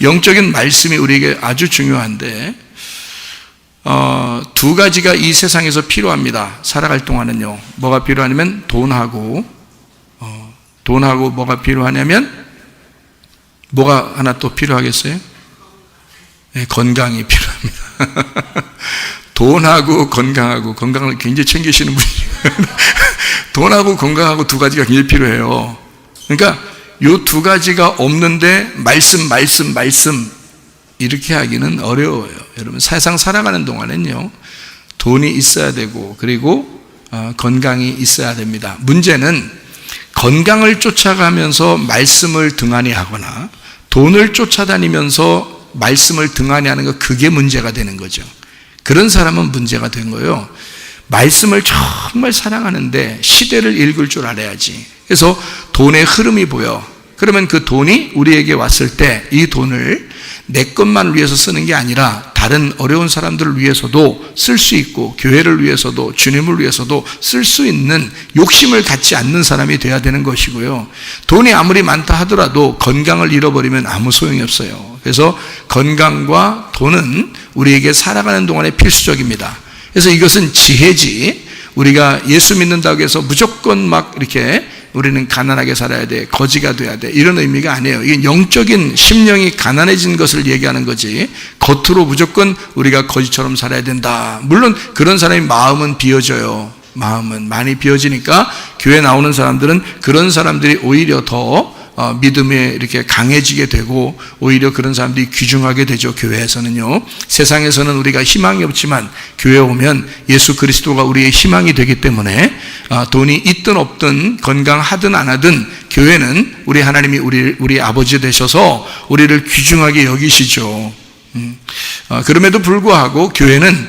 영적인 말씀이 우리에게 아주 중요한데, 두 가지가 이 세상에서 필요합니다. 살아갈 동안은요. 뭐가 필요하냐면 돈하고 뭐가 필요하냐면 뭐가 하나 또 필요하겠어요? 네, 건강이 필요합니다. 돈하고 건강을 굉장히 챙기시는 분이에요. 돈하고 건강하고 두 가지가 굉장히 필요해요. 그러니까 이 두 가지가 없는데 말씀 이렇게 하기는 어려워요. 여러분, 세상 살아가는 동안은요, 돈이 있어야 되고, 그리고 건강이 있어야 됩니다. 문제는 건강을 쫓아가면서 말씀을 등한히 하거나 돈을 쫓아다니면서 말씀을 등한히 하는 거, 그게 문제가 되는 거죠. 그런 사람은 문제가 된 거예요. 말씀을 정말 사랑하는데 시대를 읽을 줄 알아야지. 그래서 돈의 흐름이 보여. 그러면 그 돈이 우리에게 왔을 때 이 돈을 내 것만 위해서 쓰는 게 아니라 다른 어려운 사람들을 위해서도 쓸 수 있고, 교회를 위해서도, 주님을 위해서도 쓸 수 있는 욕심을 갖지 않는 사람이 돼야 되는 것이고요. 돈이 아무리 많다 하더라도 건강을 잃어버리면 아무 소용이 없어요. 그래서 건강과 돈은 우리에게 살아가는 동안에 필수적입니다. 그래서 이것은 지혜지, 우리가 예수 믿는다고 해서 무조건 막 이렇게 우리는 가난하게 살아야 돼, 거지가 돼야 돼, 이런 의미가 아니에요. 이게 영적인 심령이 가난해진 것을 얘기하는 거지, 겉으로 무조건 우리가 거지처럼 살아야 된다. 물론 그런 사람이 마음은 비어져요. 마음은 많이 비어지니까 교회 나오는 사람들은 그런 사람들이 오히려 더 믿음에 이렇게 강해지게 되고, 오히려 그런 사람들이 귀중하게 되죠. 교회에서는요. 세상에서는 우리가 희망이 없지만 교회에 오면 예수 그리스도가 우리의 희망이 되기 때문에 돈이 있든 없든, 건강하든 안 하든, 교회는 우리 하나님이 우리 아버지 되셔서 우리를 귀중하게 여기시죠. 그럼에도 불구하고 교회는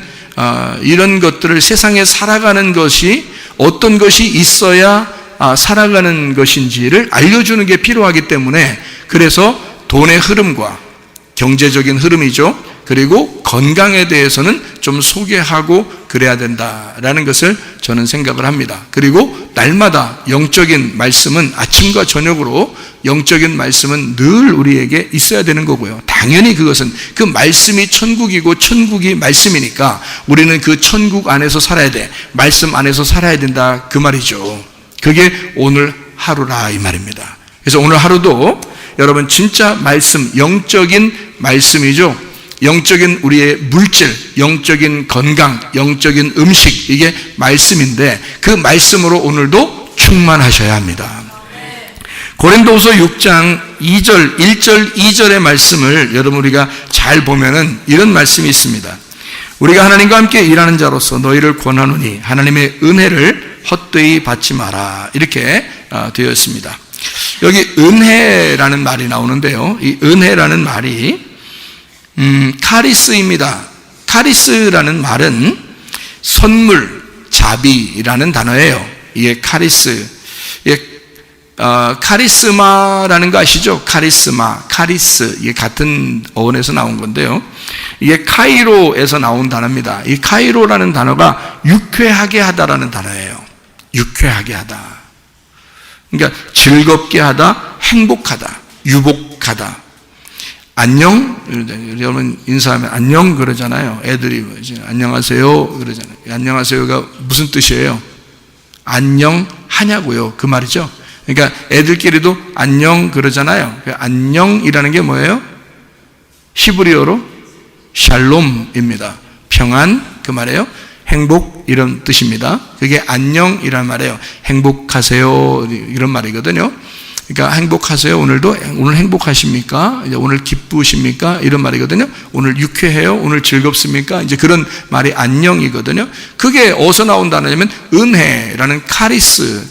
이런 것들을, 세상에 살아가는 것이 어떤 것이 있어야 살아가는 것인지를 알려주는 게 필요하기 때문에, 그래서 돈의 흐름과 경제적인 흐름이죠, 그리고 건강에 대해서는 좀 소개하고 그래야 된다라는 것을 저는 생각을 합니다. 그리고 날마다 영적인 말씀은, 아침과 저녁으로 영적인 말씀은 늘 우리에게 있어야 되는 거고요. 당연히 그것은 그 말씀이 천국이고 천국이 말씀이니까 우리는 그 천국 안에서 살아야 돼, 말씀 안에서 살아야 된다, 그 말이죠. 그게 오늘 하루라, 이 말입니다. 그래서 오늘 하루도 여러분 진짜 말씀, 영적인 말씀이죠. 영적인 우리의 물질, 영적인 건강, 영적인 음식, 이게 말씀인데 그 말씀으로 오늘도 충만하셔야 합니다. 고린도후서 6장 2절, 1절, 2절의 말씀을 여러분 우리가 잘 보면은 이런 말씀이 있습니다. 우리가 하나님과 함께 일하는 자로서 너희를 권하노니 하나님의 은혜를 헛되이 받지 마라, 이렇게 되어 있습니다. 여기 은혜라는 말이 나오는데요, 이 은혜라는 말이 카리스입니다. 카리스라는 말은 선물, 자비라는 단어예요. 이게 카리스. 카리스마라는 거 아시죠? 카리스마, 카리스, 이게 같은 어원에서 나온 건데요, 이게 카이로에서 나온 단어입니다. 이 카이로라는 단어가 유쾌하게 하다라는 단어예요. 유쾌하게 하다, 그러니까 즐겁게 하다, 행복하다, 유복하다. 안녕, 여러분 인사하면 안녕 그러잖아요. 애들이 안녕하세요 그러잖아요. 안녕하세요가 무슨 뜻이에요? 안녕하냐고요, 그 말이죠. 그러니까 애들끼리도 안녕 그러잖아요. 안녕이라는 게 뭐예요? 히브리어로 샬롬입니다. 평안, 그 말이에요. 행복, 이런 뜻입니다. 그게 안녕이란 말이에요. 행복하세요, 이런 말이거든요. 그러니까 행복하세요, 오늘도, 오늘 행복하십니까? 이제 오늘 기쁘십니까? 이런 말이거든요. 오늘 유쾌해요? 오늘 즐겁습니까? 이제 그런 말이 안녕이거든요. 그게 어디서 나온 단어냐면 은혜라는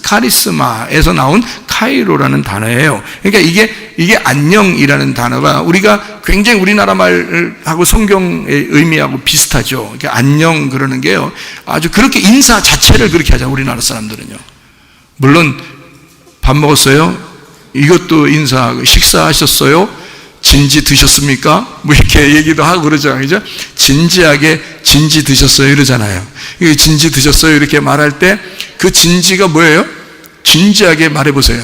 카리스마에서 나온 카이로라는 단어예요. 그러니까 이게 안녕이라는 단어가 우리가 굉장히 우리나라 말하고 성경의 의미하고 비슷하죠. 그러니까 안녕 그러는 게요, 아주 그렇게 인사 자체를 그렇게 하잖아요, 우리나라 사람들은요. 물론 밥 먹었어요? 이것도 인사하고, 식사하셨어요? 진지 드셨습니까? 뭐 이렇게 얘기도 하고 그러잖아요, 그죠? 진지하게 진지 드셨어요, 이러잖아요. 진지 드셨어요 이렇게 말할 때 그 진지가 뭐예요? 진지하게 말해보세요.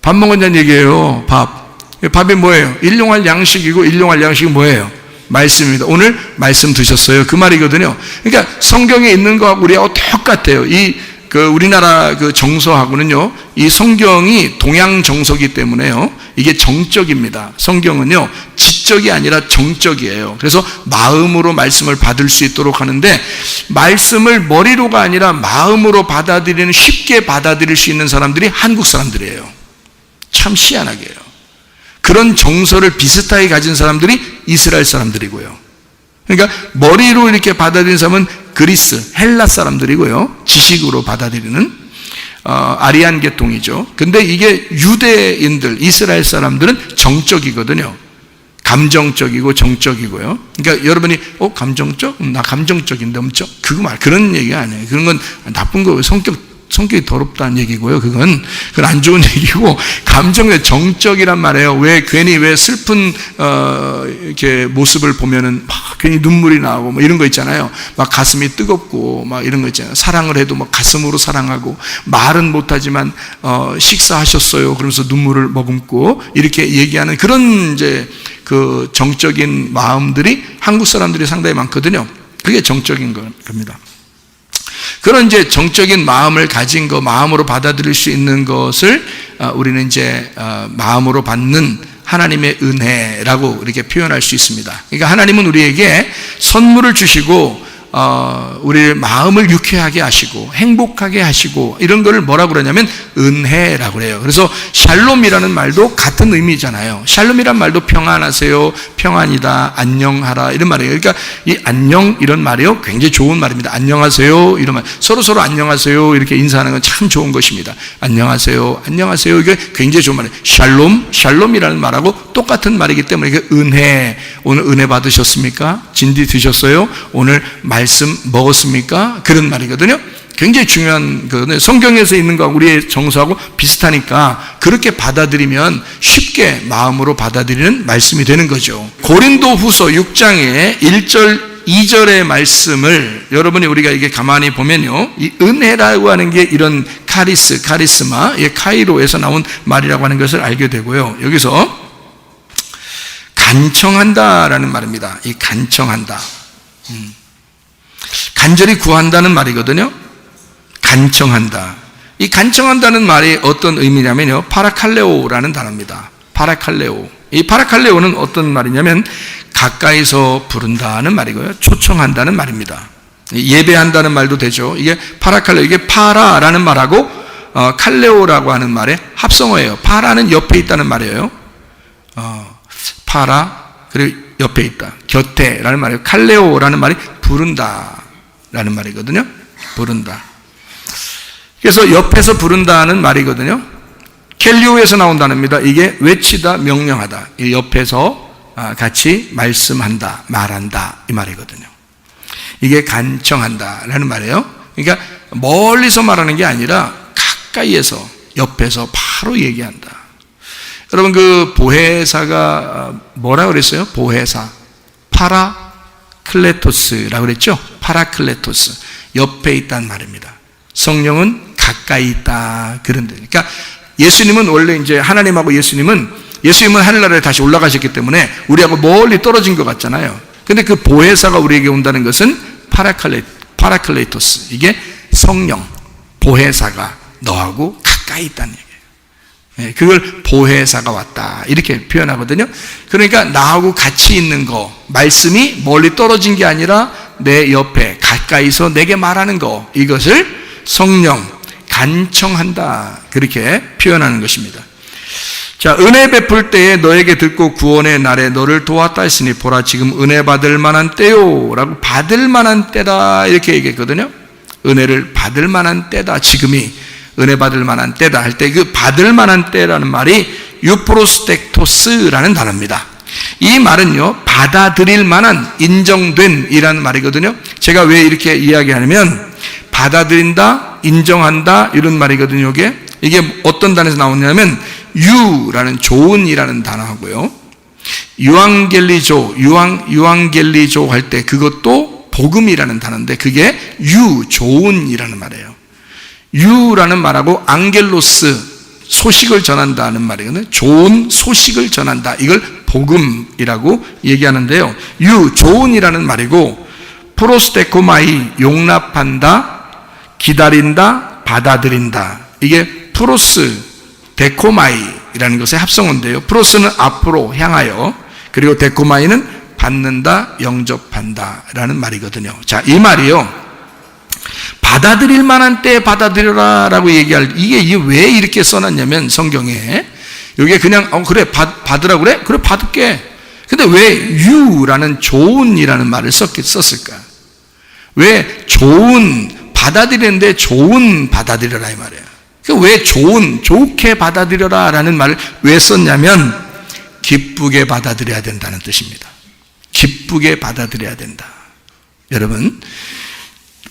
밥 먹었냐는 얘기예요, 밥. 밥이 뭐예요? 일용할 양식이고, 일용할 양식이 뭐예요? 말씀입니다. 오늘 말씀 드셨어요? 그 말이거든요. 그러니까 성경에 있는 거하고 우리하고 똑같아요. 우리나라 정서하고는요, 이 성경이 동양 정서기 때문에요, 이게 정적입니다. 성경은요, 지적이 아니라 정적이에요. 그래서 마음으로 말씀을 받을 수 있도록 하는데, 말씀을 머리로가 아니라 마음으로 받아들이는, 쉽게 받아들일 수 있는 사람들이 한국 사람들이에요. 참 희한하게요. 그런 정서를 비슷하게 가진 사람들이 이스라엘 사람들이고요. 그러니까 머리로 이렇게 받아들이는 사람은 그리스, 헬라 사람들이고요. 지식으로 받아들이는 아리안 계통이죠. 근데 이게 유대인들, 이스라엘 사람들은 정적이거든요. 감정적이고 정적이고요. 그러니까 여러분이 감정적? 나 감정적인데 엄청 그런 얘기가 아니에요. 그런 건 나쁜 거예요. 성격이 더럽다는 얘기고요. 그건 안 좋은 얘기고, 감정의 정적이란 말이에요. 왜 슬픈 이렇게 모습을 보면은 막 괜히 눈물이 나오고 뭐 이런 거 있잖아요. 막 가슴이 뜨겁고 막 이런 거 있잖아요. 사랑을 해도 막 가슴으로 사랑하고, 말은 못하지만 식사하셨어요 그러면서 눈물을 머금고 이렇게 얘기하는 그런 이제 그 정적인 마음들이 한국 사람들이 상당히 많거든요. 그게 정적인 겁니다. 그런 이제 정적인 마음을 가진 거, 마음으로 받아들일 수 있는 것을 우리는 이제 마음으로 받는 하나님의 은혜라고 이렇게 표현할 수 있습니다. 그러니까 하나님은 우리에게 선물을 주시고, 우리의 마음을 유쾌하게 하시고 행복하게 하시고, 이런 거를 뭐라고 그러냐면 은혜라고 그래요. 그래서 샬롬이라는 말도 같은 의미잖아요. 샬롬이란 말도 평안하세요, 평안이다, 안녕하라 이런 말이에요. 그러니까 이 안녕 이런 말이요, 굉장히 좋은 말입니다. 안녕하세요 이런 말, 서로 안녕하세요 이렇게 인사하는 건 참 좋은 것입니다. 안녕하세요, 안녕하세요, 이게 굉장히 좋은 말이에요. 샬롬이라는 말하고 똑같은 말이기 때문에 이게 은혜. 오늘 은혜 받으셨습니까? 진디 드셨어요? 오늘 말씀 먹었습니까? 그런 말이거든요. 굉장히 중요한 거거든요. 성경에서 있는 거하고 우리의 정서하고 비슷하니까 그렇게 받아들이면 쉽게 마음으로 받아들이는 말씀이 되는 거죠. 고린도후서 6장의 1절 2절의 말씀을 여러분이 우리가 이게 가만히 보면요, 이 은혜라고 하는 게 이런 카리스마, 카이로에서 나온 말이라고 하는 것을 알게 되고요. 여기서 간청한다라는 말입니다. 이 간청한다, 간절히 구한다는 말이거든요. 간청한다. 이 간청한다는 말이 어떤 의미냐면요, 파라칼레오라는 단어입니다. 파라칼레오. 이 파라칼레오는 어떤 말이냐면 가까이서 부른다는 말이고요, 초청한다는 말입니다. 예배한다는 말도 되죠. 이게 파라칼레오, 이게 파라라는 말하고 칼레오라고 하는 말의 합성어예요. 파라는 옆에 있다는 말이에요. 파라, 그리고 옆에 있다, 곁에라는 말이에요. 칼레오라는 말이 부른다라는 말이거든요. 부른다. 그래서 옆에서 부른다는 말이거든요. 켈리오에서 나온 단어입니다. 이게 외치다, 명령하다. 이 옆에서 같이 말씀한다, 말한다 이 말이거든요. 이게 간청한다라는 말이에요. 그러니까 멀리서 말하는 게 아니라 가까이에서, 옆에서 바로 얘기한다. 여러분, 그 보혜사가 뭐라 그랬어요? 보혜사 파라클레토스라고 그랬죠? 파라클레토스, 옆에 있다는 말입니다. 성령은 가까이 있다, 그런 데. 그러니까 예수님은 원래 이제 하나님하고 예수님은 하늘나라에 다시 올라가셨기 때문에 우리하고 멀리 떨어진 것 같잖아요. 근데 그 보혜사가 우리에게 온다는 것은 파라클레토스, 이게 성령, 보혜사가 너하고 가까이 있다는 얘기예요. 그걸 보혜사가 왔다 이렇게 표현하거든요. 그러니까 나하고 같이 있는 거, 말씀이 멀리 떨어진 게 아니라 내 옆에 가까이서 내게 말하는 거, 이것을 성령, 간청한다 그렇게 표현하는 것입니다. 자, 은혜 베풀 때에 너에게 듣고 구원의 날에 너를 도왔다 했으니 보라 지금 은혜 받을 만한 때요 라고, 받을 만한 때다 이렇게 얘기했거든요. 은혜를 받을 만한 때다, 지금이 은혜 받을 만한 때다 할 때 그 받을 만한 때라는 말이 유프로스텍토스라는 단어입니다. 이 말은요, 받아들일 만한, 인정된 이라는 말이거든요. 제가 왜 이렇게 이야기하냐면 받아들인다, 인정한다 이런 말이거든요. 이게 어떤 단어에서 나오냐면 유라는 좋은이라는 단어하고요, 유앙겔리조 할 때 그것도 복음이라는 단어인데 그게 좋은이라는 말이에요. 유라는 말하고 앙겔로스, 소식을 전한다는 말이거든요. 좋은 소식을 전한다. 이걸 복음이라고 얘기하는데요. 좋은이라는 말이고, 프로스테코마이, 용납한다, 기다린다, 받아들인다. 이게 프로스 데코마이라는 것의 합성어인데요. 프로스는 앞으로 향하여, 그리고 데코마이는 받는다, 영접한다 라는 말이거든요. 자, 이 말이요, 받아들일 만한 때에 받아들여라 라고 이게 왜 이렇게 써놨냐면, 성경에 여기에 그냥 그래 받으라 그래? 그래 받을게. 근데 왜 유라는 좋은이라는 말을 썼을까? 왜 좋은, 받아들이는데 좋은 받아들여라 이 말이에요. 왜 좋게 받아들여라 라는 말을 왜 썼냐면, 기쁘게 받아들여야 된다는 뜻입니다. 기쁘게 받아들여야 된다. 여러분,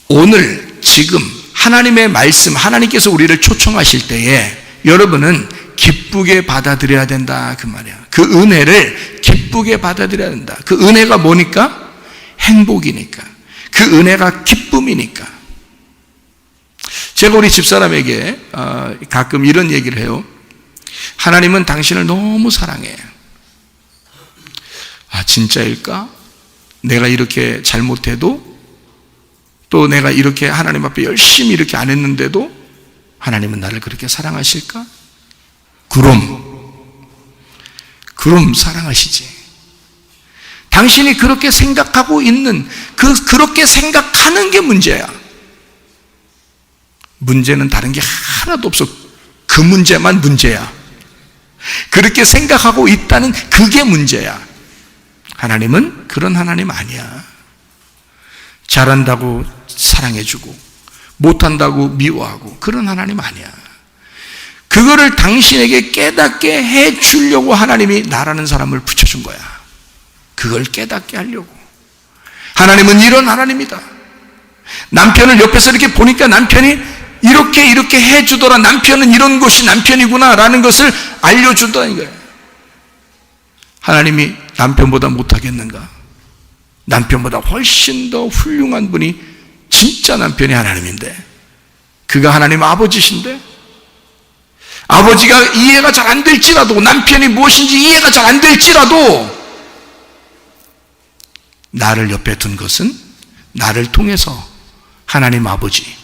오늘 지금 하나님의 말씀, 하나님께서 우리를 초청하실 때에 여러분은 기쁘게 받아들여야 된다 그 말이야. 그 은혜를 기쁘게 받아들여야 된다. 그 은혜가 뭐니까? 행복이니까. 그 은혜가 기쁨이니까. 제가 우리 집사람에게 가끔 이런 얘기를 해요. 하나님은 당신을 너무 사랑해. 아, 진짜일까? 내가 이렇게 잘못해도, 또 내가 이렇게 하나님 앞에 열심히 이렇게 안 했는데도 하나님은 나를 그렇게 사랑하실까? 그럼 사랑하시지. 당신이 그렇게 생각하고 있는, 그렇게 생각하는 게 문제야. 문제는 다른 게 하나도 없어. 그 문제만 문제야. 그렇게 생각하고 있다는 그게 문제야. 하나님은 그런 하나님 아니야. 잘한다고 사랑해주고 못한다고 미워하고 그런 하나님 아니야. 그거를 당신에게 깨닫게 해주려고 하나님이 나라는 사람을 붙여준 거야. 그걸 깨닫게 하려고. 하나님은 이런 하나님이다. 남편을 옆에서 이렇게 보니까 남편이 이렇게 해주더라. 남편은 이런 것이 남편이구나 라는 것을 알려준다는 거예요. 하나님이 남편보다 못하겠는가? 남편보다 훨씬 더 훌륭한 분이 진짜 남편이 하나님인데, 그가 하나님 아버지신데, 아버지가 이해가 잘 안 될지라도, 남편이 무엇인지 이해가 잘 안 될지라도 나를 옆에 둔 것은 나를 통해서 하나님 아버지,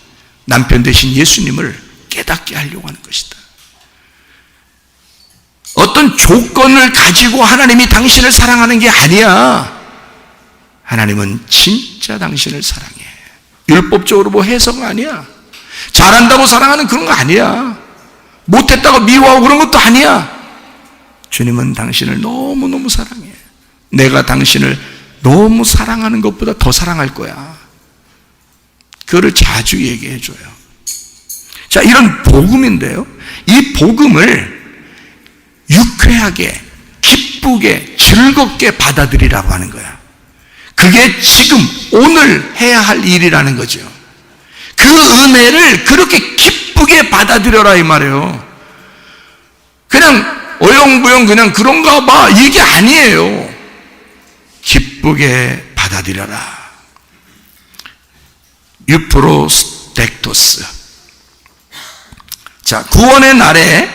남편 대신 예수님을 깨닫게 하려고 하는 것이다. 어떤 조건을 가지고 하나님이 당신을 사랑하는 게 아니야. 하나님은 진짜 당신을 사랑해. 율법적으로 뭐 해석 아니야. 잘한다고 사랑하는 그런 거 아니야. 못했다고 미워하고 그런 것도 아니야. 주님은 당신을 너무너무 사랑해. 내가 당신을 너무 사랑하는 것보다 더 사랑할 거야. 그거를 자주 얘기해 줘요. 자, 이런 복음인데요, 이 복음을 유쾌하게, 기쁘게, 즐겁게 받아들이라고 하는 거야. 그게 지금 오늘 해야 할 일이라는 거죠. 그 은혜를 그렇게 기쁘게 받아들여라 이 말이에요. 그냥 어영부영 그냥 그런가 봐 이게 아니에요. 기쁘게 받아들여라. 유프로스텍토스. 자, 구원의 날에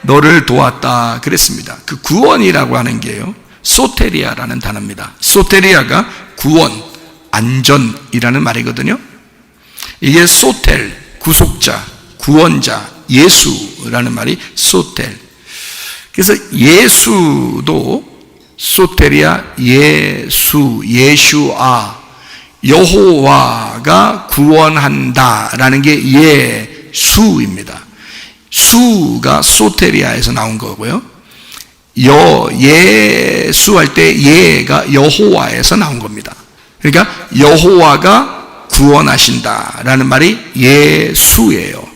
너를 도왔다 그랬습니다. 그 구원이라고 하는 게요, 소테리아라는 단어입니다. 소테리아가 구원, 안전이라는 말이거든요. 이게 소텔, 구속자, 구원자, 예수라는 말이 소텔. 그래서 예수도 소테리아, 예수, 예슈아, 여호와가 구원한다라는 게 예수입니다. 수가 소테리아에서 나온 거고요. 예수 할 때 예가 여호와에서 나온 겁니다. 그러니까 여호와가 구원하신다라는 말이 예수예요.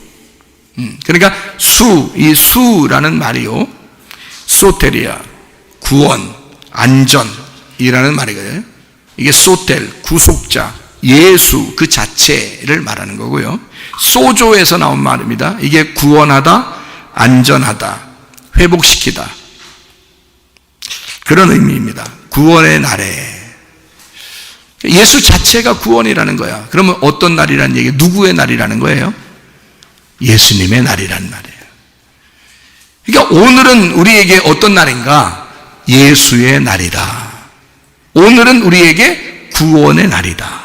그러니까 이 수라는 말이요, 소테리아, 구원, 안전이라는 말이거든요. 이게 소텔, 구속자, 예수 그 자체를 말하는 거고요. 소조에서 나온 말입니다. 이게 구원하다, 안전하다, 회복시키다, 그런 의미입니다. 구원의 날에. 예수 자체가 구원이라는 거야. 그러면 어떤 날이라는 얘기, 누구의 날이라는 거예요? 예수님의 날이라는 말이에요. 그러니까 오늘은 우리에게 어떤 날인가? 예수의 날이다. 오늘은 우리에게 구원의 날이다.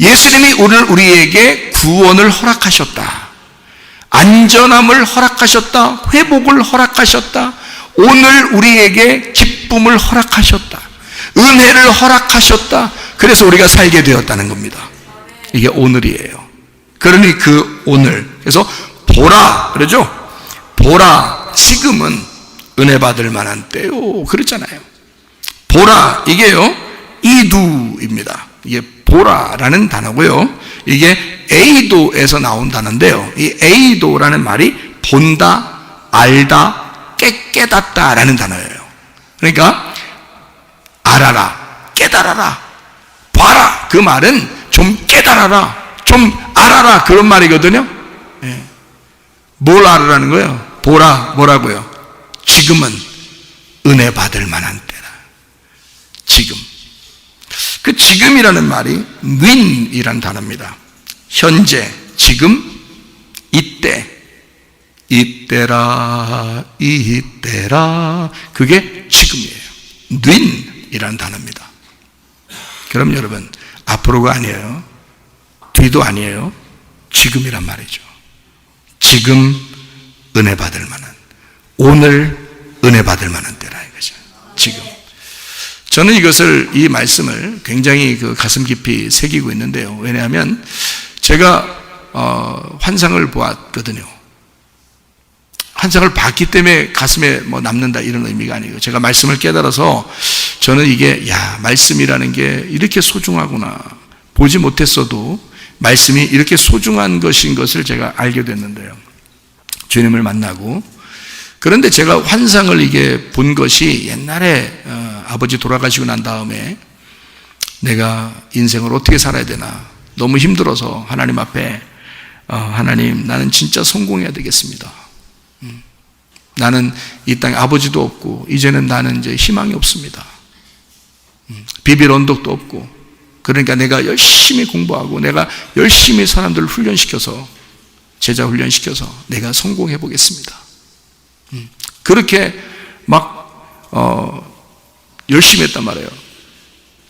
예수님이 오늘 우리에게 구원을 허락하셨다. 안전함을 허락하셨다. 회복을 허락하셨다. 오늘 우리에게 기쁨을 허락하셨다. 은혜를 허락하셨다. 그래서 우리가 살게 되었다는 겁니다. 이게 오늘이에요. 그러니 그 오늘. 그래서 보라 그러죠? 보라, 지금은 은혜 받을 만한 때요. 그랬잖아요. 보라, 이게요, 이두입니다. 이게 보라라는 단어고요. 이게 에이도에서 나온 단어인데요. 이 에이도라는 말이 본다, 알다, 깨닫다라는 단어예요. 그러니까 알아라, 깨달아라, 봐라. 그 말은 좀 깨달아라, 좀 알아라, 그런 말이거든요. 예. 뭘 알아라는 거예요? 보라, 뭐라고요? 지금은 은혜 받을 만한 때다. 지금. 그 지금이라는 말이 윈이라는 단어입니다. 현재, 지금, 이때, 이때라, 이때라, 그게 지금이에요. 윈이라는 단어입니다. 그럼 여러분, 앞으로가 아니에요. 뒤도 아니에요. 지금이란 말이죠. 지금 은혜 받을 만한, 오늘 은혜 받을 만한 때라 이거죠. 지금. 저는 이것을, 이 말씀을 굉장히 그 가슴 깊이 새기고 있는데요. 왜냐하면 제가 환상을 보았거든요. 환상을 봤기 때문에 가슴에 뭐 남는다 이런 의미가 아니고, 제가 말씀을 깨달아서 저는 이게, 야, 말씀이라는 게 이렇게 소중하구나. 보지 못했어도 말씀이 이렇게 소중한 것인 것을 제가 알게 됐는데요. 주님을 만나고. 그런데 제가 환상을 이게 본 것이 옛날에 아버지 돌아가시고 난 다음에 내가 인생을 어떻게 살아야 되나 너무 힘들어서 하나님 앞에 하나님, 나는 진짜 성공해야 되겠습니다. 나는 이 땅에 아버지도 없고 이제는 나는 이제 희망이 없습니다. 비빌 언덕도 없고, 그러니까 내가 열심히 공부하고 내가 열심히 사람들을 훈련시켜서, 제자 훈련시켜서 내가 성공해 보겠습니다. 그렇게 막 열심히 했단 말이에요.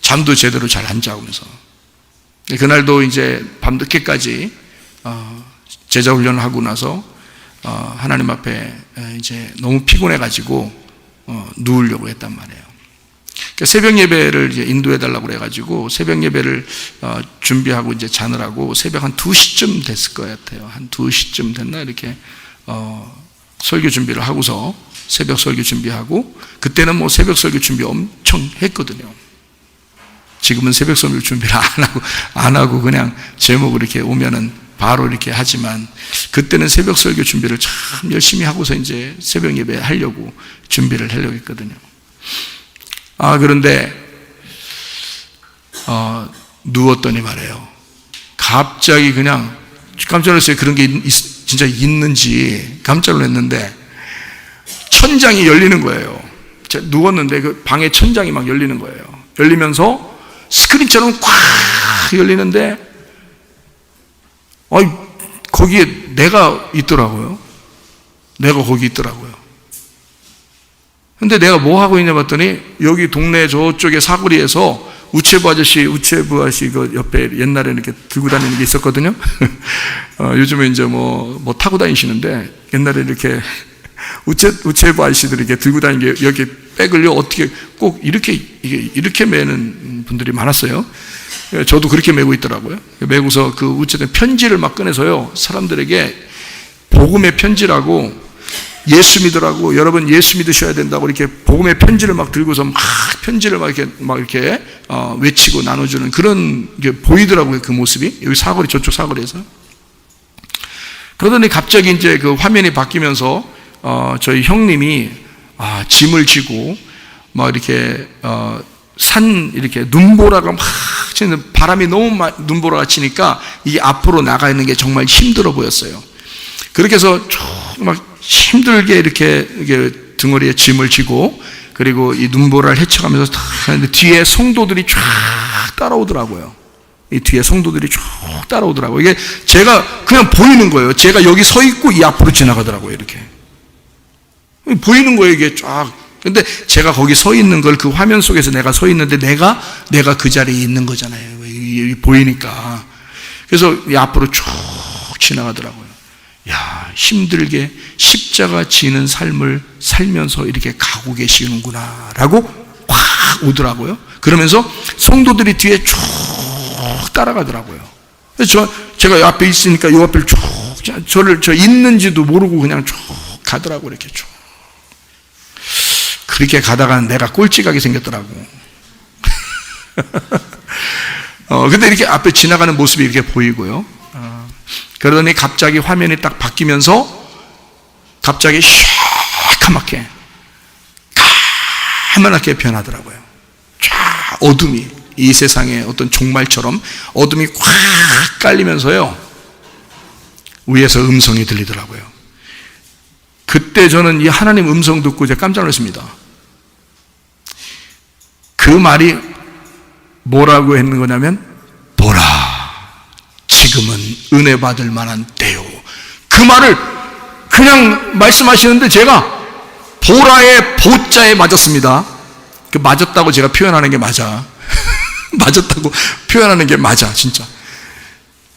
잠도 제대로 잘 안 자면서. 그날도 이제 밤늦게까지 제자 훈련을 하고 나서 하나님 앞에 이제 너무 피곤해 가지고 누우려고 했단 말이에요. 그러니까 새벽 예배를 이제 인도해 달라고 그래 가지고 새벽 예배를 준비하고 이제 자느라고 새벽 한 2시쯤 됐을 것 같아요. 한 2시쯤 됐나 이렇게 설교 준비를 하고서 새벽 설교 준비하고, 그때는 뭐 새벽 설교 준비 엄청 했거든요. 지금은 새벽 설교 준비를 안 하고 그냥 제목을 이렇게 오면은 바로 이렇게 하지만, 그때는 새벽 설교 준비를 참 열심히 하고서 이제 새벽 예배 하려고 준비를 하려고 했거든요. 그런데 누웠더니 말이에요. 갑자기 그냥 깜짝 놀랐어요. 그런 게 진짜 있는지 깜짝 놀랐는데 천장이 열리는 거예요. 제가 누웠는데 그 방의 천장이 막 열리는 거예요. 열리면서 스크린처럼 꽉 열리는데 거기에 내가 있더라고요. 내가 거기 있더라고요. 근데 내가 뭐 하고 있냐 봤더니 여기 동네 저쪽에 사거리에서 우체부 아저씨 그 옆에 옛날에 이렇게 들고 다니는 게 있었거든요. 요즘에 이제 뭐 타고 다니시는데, 옛날에 이렇게 우체부 아저씨들이 이렇게 들고 다니는 게, 여기 백을요 어떻게 꼭 이렇게 매는 분들이 많았어요. 저도 그렇게 메고 있더라고요. 메고서 그 우체된 편지를 막 꺼내서요, 사람들에게 복음의 편지라고, 예수 믿으라고, 여러분 예수 믿으셔야 된다고 이렇게 복음의 편지를 막 들고서 막 편지를 막 이렇게 외치고 나눠주는 그런 게 보이더라고요. 그 모습이 여기 사거리, 저쪽 사거리에서. 그러더니 갑자기 이제 그 화면이 바뀌면서 저희 형님이 짐을 지고 막 이렇게 산 이렇게 눈보라가 막 치는, 바람이 너무 눈보라가 치니까 이게 앞으로 나가는 게 정말 힘들어 보였어요. 그렇게 해서 막 힘들게 이렇게 등허리에 짐을 지고, 그리고 이 눈보라를 헤쳐가면서 하는데 뒤에 성도들이 쫙 따라오더라고요. 이 뒤에 성도들이 쭉 따라오더라고요. 이게 제가 그냥 보이는 거예요. 제가 여기 서 있고 이 앞으로 지나가더라고요. 이렇게 보이는 거예요, 이게 쫙. 근데 제가 거기 서 있는 걸 그 화면 속에서 내가 서 있는데 내가 그 자리에 있는 거잖아요. 보이니까. 그래서 이 앞으로 쭉 지나가더라고요. 야, 힘들게 십자가 지는 삶을 살면서 이렇게 가고 계시는구나 라고 확 오더라고요. 그러면서 성도들이 뒤에 쭉 따라가더라고요. 그래서 제가 앞에 있으니까 요 앞을 쭉 저 있는지도 모르고 그냥 쭉 가더라고요. 이렇게 쭉. 그렇게 가다가 내가 꼴찌가게 생겼더라고. 근데 이렇게 앞에 지나가는 모습이 이렇게 보이고요. 그러더니 갑자기 화면이 딱 바뀌면서 갑자기 시커멓게 까만하게 변하더라고요. 쫙 어둠이 이 세상의 어떤 종말처럼 어둠이 꽉 깔리면서요. 위에서 음성이 들리더라고요. 그때 저는 이 하나님 음성 듣고 이제 깜짝 놀랐습니다. 그 말이 뭐라고 했는 거냐면, 보라, 지금은 은혜 받을 만한 때요. 그 말을 그냥 말씀하시는데 제가 보라의 보자에 맞았습니다. 그 맞았다고 제가 표현하는 게 맞아. 맞았다고 표현하는 게 맞아, 진짜.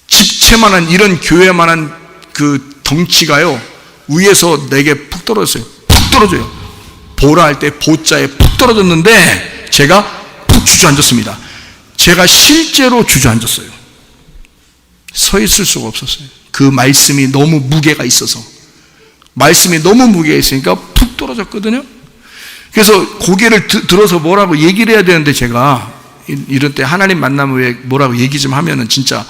집채만한 이런 교회만한 그 덩치가요, 위에서 내게 푹 떨어졌어요. 푹 떨어져요. 보라 할 때 보자에 푹 떨어졌는데 제가 푹 주저앉았습니다. 제가 실제로 주저앉았어요. 서 있을 수가 없었어요. 그 말씀이 너무 무게가 있어서. 말씀이 너무 무게가 있으니까 푹 떨어졌거든요. 그래서 고개를 들어서 뭐라고 얘기를 해야 되는데 제가 이런 때 하나님 만나면 왜 뭐라고 얘기 좀 하면은 진짜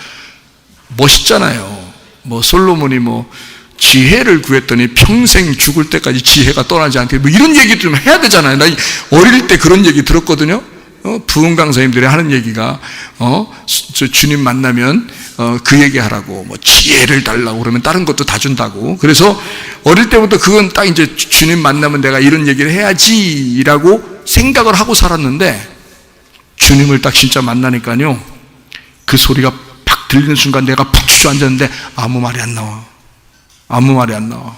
멋있잖아요. 뭐 솔로몬이 뭐 지혜를 구했더니 평생 죽을 때까지 지혜가 떠나지 않게 뭐 이런 얘기 좀 해야 되잖아요. 나 어릴 때 그런 얘기 들었거든요. 부흥 강사님들이 하는 얘기가 저 주님 만나면 그 얘기 하라고, 뭐 지혜를 달라고 그러면 다른 것도 다 준다고. 그래서 어릴 때부터 그건 딱 이제 주님 만나면 내가 이런 얘기를 해야지라고 생각을 하고 살았는데, 주님을 딱 진짜 만나니까요, 그 소리가 팍 들리는 순간 내가 푹 주저앉았는데 아무 말이 안 나와. 아무 말이 안 나와.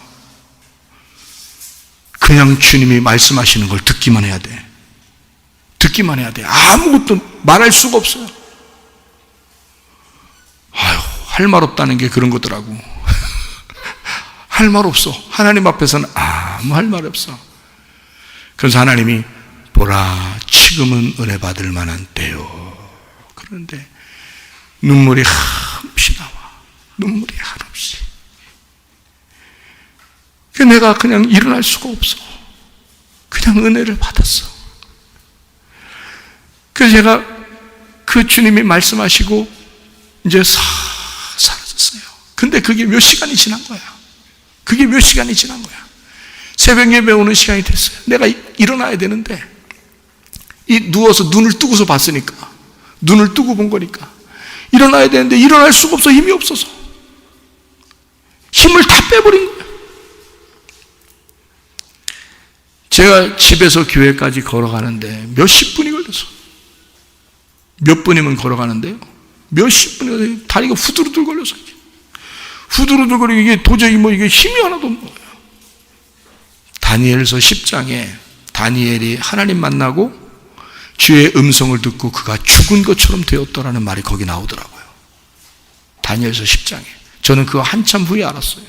그냥 주님이 말씀하시는 걸 듣기만 해야 돼. 듣기만 해야 돼. 아무것도 말할 수가 없어요. 아유, 할 말 없다는 게 그런 거더라고. 할 말 없어. 하나님 앞에서는 아무 할 말 없어. 그래서 하나님이 보라, 지금은 은혜 받을 만한 때요. 그런데 눈물이 한없이 나와. 눈물이 한없이. 내가 그냥 일어날 수가 없어. 그냥 은혜를 받았어. 그래서 제가 그 주님이 말씀하시고 이제 사라졌어요. 근데 그게 몇 시간이 지난 거야. 그게 몇 시간이 지난 거야. 새벽 예배 오는 시간이 됐어요. 내가 일어나야 되는데 누워서 눈을 뜨고서 봤으니까, 눈을 뜨고 본 거니까 일어나야 되는데 일어날 수가 없어. 힘이 없어서 힘을 다 빼버린 거야. 제가 집에서 교회까지 걸어가는데 몇십 분이 걸렸어. 몇 분이면 걸어가는데요, 몇십 분이 다리가 후두루들 걸려서 후두루들 이게 도저히 뭐 이게 힘이 하나도 없는 거예요. 다니엘서 10장에 다니엘이 하나님 만나고 주의 음성을 듣고 그가 죽은 것처럼 되었더라는 말이 거기 나오더라고요. 다니엘서 10장에. 저는 그거 한참 후에 알았어요.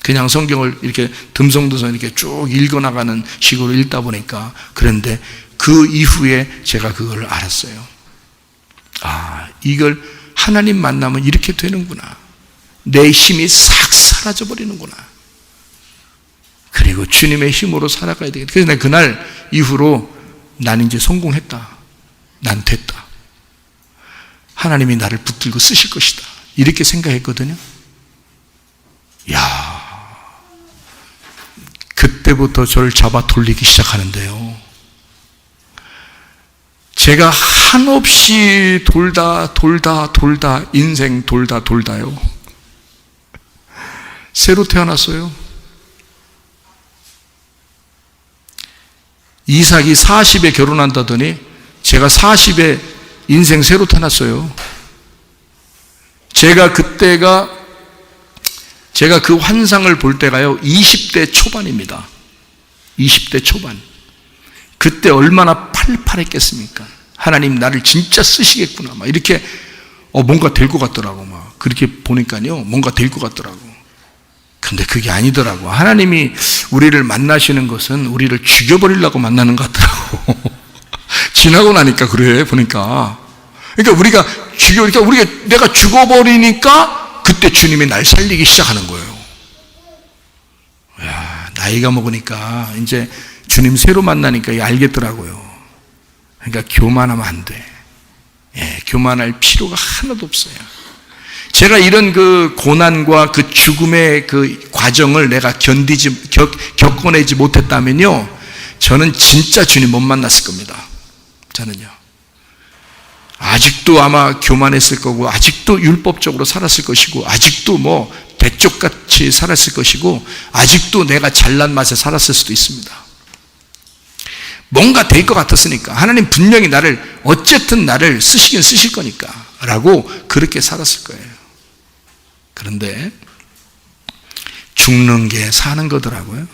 그냥 성경을 이렇게 듬성듬성 이렇게 쭉 읽어나가는 식으로 읽다 보니까. 그런데 그 이후에 제가 그걸 알았어요. 아, 이걸 하나님 만나면 이렇게 되는구나. 내 힘이 싹 사라져 버리는구나. 그리고 주님의 힘으로 살아가야 되겠다. 그래서 내가 그날 이후로 난 이제 성공했다. 난 됐다. 하나님이 나를 붙들고 쓰실 것이다. 이렇게 생각했거든요. 야, 그때부터 저를 잡아 돌리기 시작하는데요, 제가 한없이 돌다 인생 돌다요. 새로 태어났어요. 이삭이 40에 결혼한다더니 제가 40에 인생 새로 태어났어요. 제가 그 환상을 볼 때가요 20대 초반입니다. 20대 초반. 그때 얼마나 팔팔했겠습니까? 하나님 나를 진짜 쓰시겠구나. 막 이렇게 뭔가 될 것 같더라고. 막 그렇게 보니까요, 뭔가 될 것 같더라고. 근데 그게 아니더라고. 하나님이 우리를 만나시는 것은 우리를 죽여버리려고 만나는 것 같더라고. 지나고 나니까 그래, 보니까. 그러니까 내가 죽어버리니까 그때 주님이 날 살리기 시작하는 거예요. 야, 나이가 먹으니까 이제 주님 새로 만나니까 알겠더라고요. 그러니까 교만하면 안 돼. 예, 교만할 필요가 하나도 없어요. 제가 이런 그 고난과 그 죽음의 그 과정을 내가 겪어내지 못했다면요, 저는 진짜 주님 못 만났을 겁니다. 저는요. 아직도 아마 교만했을 거고, 아직도 율법적으로 살았을 것이고, 아직도 뭐 대쪽같이 살았을 것이고, 아직도 내가 잘난 맛에 살았을 수도 있습니다. 뭔가 될 것 같았으니까, 하나님 분명히 어쨌든 나를 쓰시긴 쓰실 거니까 라고 그렇게 살았을 거예요. 그런데 죽는 게 사는 거더라고요.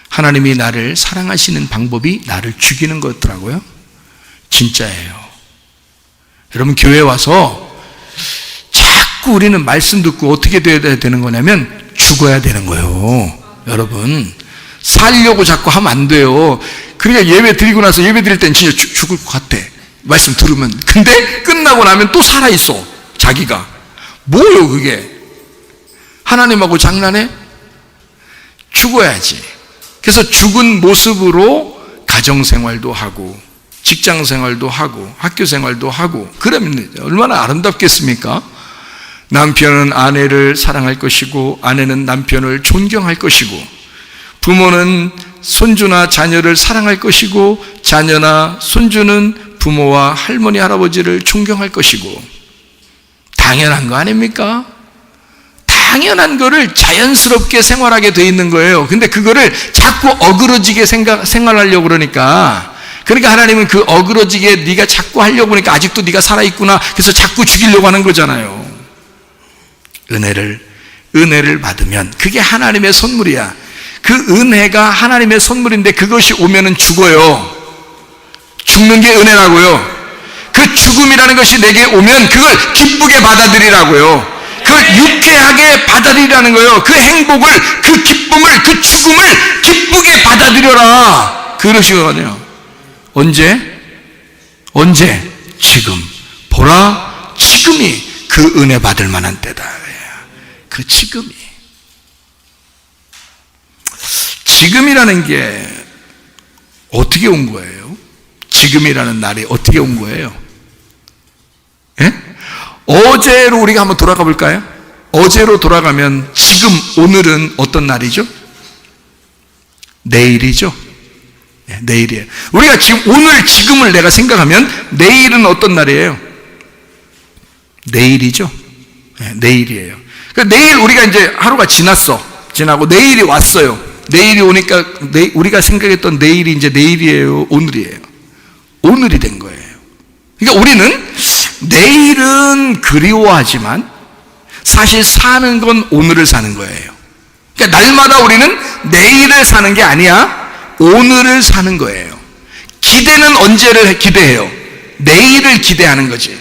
하나님이 나를 사랑하시는 방법이 나를 죽이는 거더라고요. 진짜예요. 여러분, 교회 와서 자꾸 우리는 말씀 듣고 어떻게 돼야 되는 거냐면 죽어야 되는 거예요. 여러분, 살려고 자꾸 하면 안 돼요. 그러니까 예배 드리고 나서 예배 드릴 땐 진짜 죽을 것 같아, 말씀 들으면. 근데 끝나고 나면 또 살아있어, 자기가. 뭐요 그게? 하나님하고 장난해? 죽어야지. 그래서 죽은 모습으로 가정생활도 하고 직장생활도 하고 학교생활도 하고 그러면 얼마나 아름답겠습니까? 남편은 아내를 사랑할 것이고 아내는 남편을 존경할 것이고, 부모는 손주나 자녀를 사랑할 것이고 자녀나 손주는 부모와 할머니 할아버지를 존경할 것이고. 당연한 거 아닙니까? 당연한 거를 자연스럽게 생활하게 돼 있는 거예요. 근데 그거를 자꾸 어그러지게 생활하려고 그러니까 하나님은 그 어그러지게 네가 자꾸 하려고 하니까 아직도 네가 살아있구나, 그래서 자꾸 죽이려고 하는 거잖아요. 은혜를 받으면 그게 하나님의 선물이야. 그 은혜가 하나님의 선물인데 그것이 오면은 죽어요. 죽는 게 은혜라고요. 그 죽음이라는 것이 내게 오면 그걸 기쁘게 받아들이라고요. 그걸 유쾌하게 받아들이라는 거예요. 그 행복을, 그 기쁨을, 그 죽음을 기쁘게 받아들여라, 그러시거든요. 언제? 지금. 보라, 지금이 그 은혜 받을 만한 때다. 그 지금이라는 게 어떻게 온 거예요? 지금이라는 날이 어떻게 온 거예요? 예? 어제로 우리가 한번 돌아가 볼까요? 어제로 돌아가면 지금, 오늘은 어떤 날이죠? 내일이죠? 네, 내일이에요. 우리가 지금 오늘 지금을 내가 생각하면 내일은 어떤 날이에요? 내일이죠? 네, 내일이에요. 그러니까 내일 우리가 이제 하루가 지나고 내일이 왔어요. 내일이 오니까 우리가 생각했던 내일이 이제 내일이에요, 오늘이에요? 오늘이 된 거예요. 그러니까 우리는 내일은 그리워하지만 사실 사는 건 오늘을 사는 거예요. 그러니까 날마다 우리는 내일을 사는 게 아니야, 오늘을 사는 거예요. 기대는 언제를 기대해요? 내일을 기대하는 거지.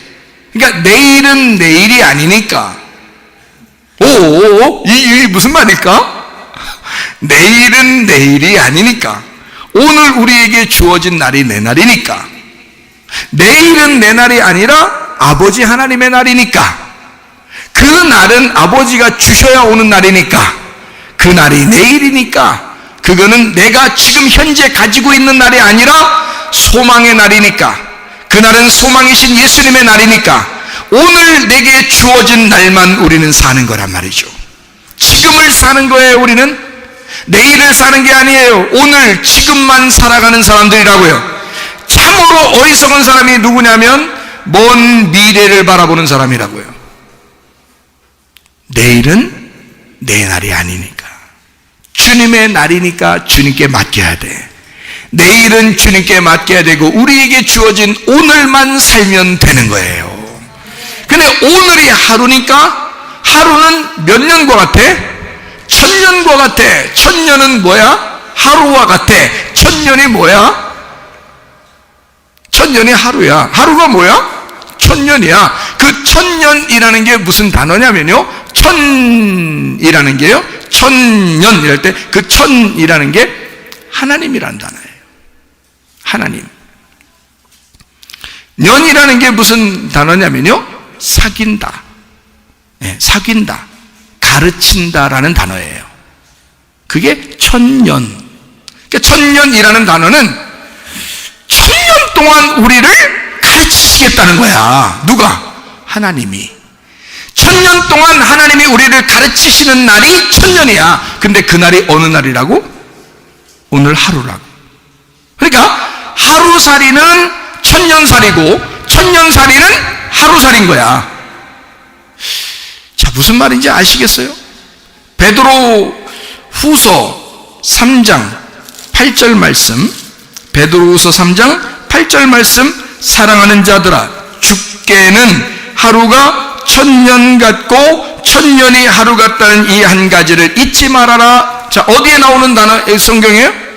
그러니까 내일은 내일이 아니니까. 이게 무슨 말일까? 내일은 내일이 아니니까. 오늘 우리에게 주어진 날이 내 날이니까. 내일은 내 날이 아니라 아버지 하나님의 날이니까. 그 날은 아버지가 주셔야 오는 날이니까. 그 날이 내일이니까. 그거는 내가 지금 현재 가지고 있는 날이 아니라 소망의 날이니까. 그날은 소망이신 예수님의 날이니까 오늘 내게 주어진 날만 우리는 사는 거란 말이죠. 지금을 사는 거예요. 우리는 내일을 사는 게 아니에요. 오늘 지금만 살아가는 사람들이라고요. 참으로 어리석은 사람이 누구냐면 먼 미래를 바라보는 사람이라고요. 내일은 내 날이 아니니까, 주님의 날이니까 주님께 맡겨야 돼. 내일은 주님께 맡겨야 되고 우리에게 주어진 오늘만 살면 되는 거예요. 근데 오늘이 하루니까 하루는 몇 년과 같아? 1000년과 같아. 1000년은 뭐야? 하루와 같아. 천년이 뭐야? 천년이 하루야. 하루가 뭐야? 천년이야. 그 천년이라는 게 무슨 단어냐면요, 천이라는 게요, 천년 이럴 때 그 천이라는 게 하나님이라는 단어예요. 하나님. 년이라는 게 무슨 단어냐면요, 사귄다. 네, 사귄다. 가르친다라는 단어예요. 그게 천년. 그러니까 천년이라는 단어는 천년 동안 우리를 가르치시겠다는 거야. 누가? 하나님이. 천년 동안 하나님이 우리를 가르치시는 날이 천년이야. 근데 그 날이 어느 날이라고? 오늘 하루라고. 그러니까 하루살이는 천년살이고 천년살이는 하루살인 거야. 자, 무슨 말인지 아시겠어요? 베드로 후서 3장 8절 말씀, 베드로 후서 3장 8절 말씀, 사랑하는 자들아, 주께는 하루가 천년 같고 천년이 하루 같다는 이 한 가지를 잊지 말아라. 자, 어디에 나오는 단어, 성경이에요?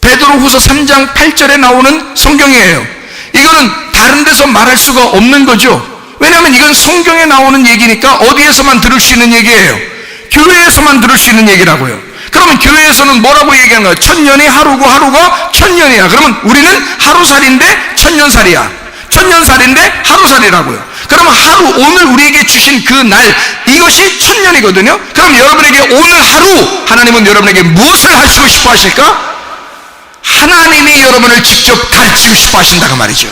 베드로 후서 3장 8절에 나오는 성경이에요. 이거는 다른 데서 말할 수가 없는 거죠. 왜냐하면 이건 성경에 나오는 얘기니까 어디에서만 들을 수 있는 얘기예요? 교회에서만 들을 수 있는 얘기라고요. 그러면 교회에서는 뭐라고 얘기하는 거야? 천년이 하루고 하루가 천년이야. 그러면 우리는 하루살인데 천년살이야. 천년살인데 하루살이라고요. 그러면 하루, 오늘 우리에게 주신 그 날, 이것이 천년이거든요. 그럼 여러분에게 오늘 하루, 하나님은 여러분에게 무엇을 하시고 싶어 하실까? 하나님이 여러분을 직접 가르치고 싶어 하신다고 말이죠.